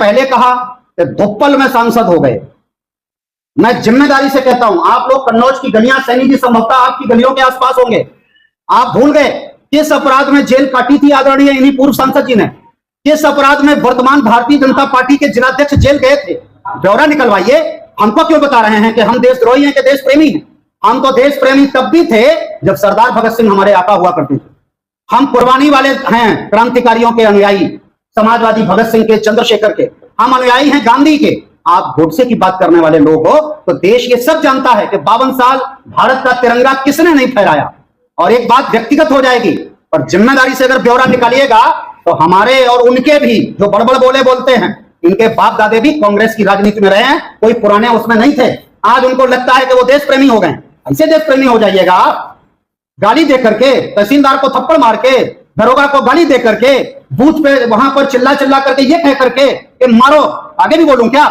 पहले कहा कि धुप्पल में सांसद हो गए। मैं जिम्मेदारी से कहता हूं, आप लोग कन्नौज की गलियां, सैनी जी संभवतः आपकी गलियों के आसपास होंगे, आप भूल गए किस अपराध में जेल काटी थी आदरणीय इन्हीं पूर्व सांसद जी ने, किस अपराध में वर्तमान भारतीय जनता पार्टी के जिलाध्यक्ष जेल गए थे। ब्यौरा निकलवाइए। हमको क्यों बता रहे हैं कि हम देशद्रोही हैं कि देश प्रेमी हैं? हम तो देश प्रेमी तब भी थे जब सरदार भगत सिंह हमारे आका हुआ करते थे। हम कुर्बानी वाले हैं, क्रांतिकारियों के अनुयायी, समाजवादी भगत सिंह के, चंद्रशेखर के। हम अनुयायी हैं गांधी के। आप गोडसे की बात करने वाले लोग हो तो देश ये सब जानता है कि 52 साल भारत का तिरंगा किसने नहीं फहराया। और एक बात व्यक्तिगत हो जाएगी, और जिम्मेदारी से अगर ब्यौरा निकालिएगा तो हमारे और उनके भी जो बड़बड़ बोले बोलते हैं, इनके बाप दादे भी कांग्रेस की राजनीति में रहे हैं, कोई पुराने उसमें नहीं थे। आज उनको लगता है कि वो देश प्रेमी हो गए। ऐसे देश प्रेमी हो जाइएगा आप? गाली दे करके, तहसीलदार को थप्पड़ मार के, दरोगा को गाली दे करके, बूथ पे वहां पर चिल्ला चिल्ला करके ये कह करके कि मारो। आगे भी बोलूं क्या?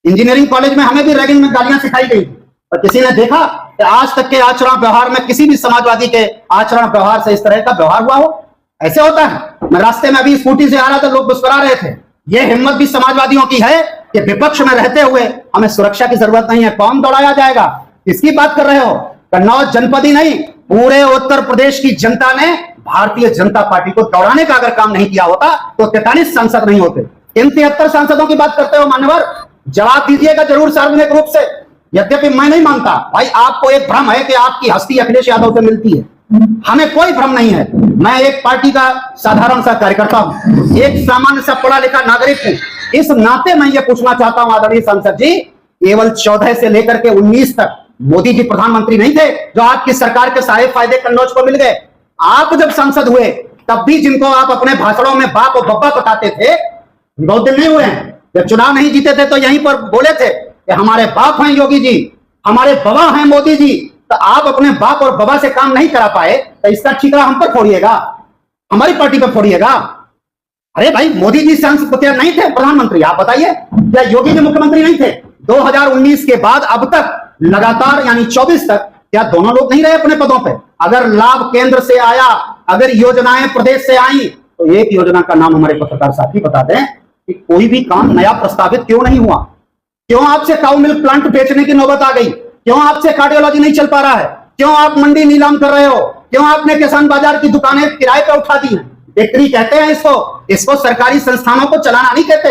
इंजीनियरिंग कॉलेज में हमें भी रैगिंग में गालियां सिखाई गई, और किसी ने देखा कि आज तक के आचरण व्यवहार में किसी भी समाजवादी के आचरण व्यवहार से इस तरह का व्यवहार हुआ हो? ऐसे होता है। मैं रास्ते में अभी स्कूटी से आ रहा था, लोग मुस्कुरा रहे थे। यह हिम्मत भी समाजवादियों की है कि विपक्ष में रहते हुए हमें सुरक्षा की जरूरत नहीं है, कौन दौड़ाया जाएगा? किसकी बात कर रहे हो? कन्नौज जनपद ही नहीं, पूरे उत्तर प्रदेश की जनता ने भारतीय जनता पार्टी को दौड़ाने का अगर काम नहीं किया होता तो 43 सांसद नहीं होते। इन 73 सांसदों की बात करते हो मान्यवर, जवाब दीजिएगा जरूर सार्वजनिक रूप से। यद्यपि मैं नहीं मानता भाई, आपको एक भ्रम है कि आपकी हस्ती अखिलेश यादव से मिलती है। हमें कोई भ्रम नहीं है। मैं एक पार्टी का साधारण सा कार्यकर्ता हूं, एक सामान्य सा पढ़ा लिखा नागरिक हूं। इस नाते मैं ये पूछना चाहता हूं आदरणीय सांसद जी, केवल 14 से लेकर के 19 तक मोदी जी प्रधानमंत्री नहीं थे जो आपकी सरकार के सारे फायदे कन्नौज को मिल गए? आप जब सांसद हुए तब भी जिनको आप अपने भाषणों में बाप और बब्बा बताते थे, बहुत दिन नहीं हुए हैं, जब चुनाव नहीं जीते थे तो यहीं पर बोले थे कि हमारे बाप हैं योगी जी, हमारे बाबा हैं मोदी जी। तो आप अपने बाप और बाबा से काम नहीं करा पाए तो इसका ठीकरा हम पर फोड़िएगा, हमारी पार्टी पर फोड़िएगा? अरे भाई, मोदी जी सांसद नहीं थे प्रधानमंत्री? आप बताइए, क्या योगी जी मुख्यमंत्री नहीं थे? 2019 के बाद अब तक लगातार यानी 24 तक क्या दोनों लोग नहीं रहे अपने पदों पे? अगर लाभ केंद्र से आया, अगर योजनाएं प्रदेश से आई, तो एक योजना का नाम हमारे पत्रकार साथी बता दें कि कोई भी काम नया प्रस्तावित क्यों नहीं हुआ? क्यों आपसे काउ मिल्क प्लांट बेचने की नौबत आ गई? क्यों आपसे कार्डियोलॉजी नहीं चल पा रहा है? क्यों आप मंडी नीलाम कर रहे हो? क्यों आपने किसान बाजार की दुकानें किराए पर उठा दी हैं? बिक्री कहते हैं इसको सरकारी संस्थानों को चलाना नहीं कहते।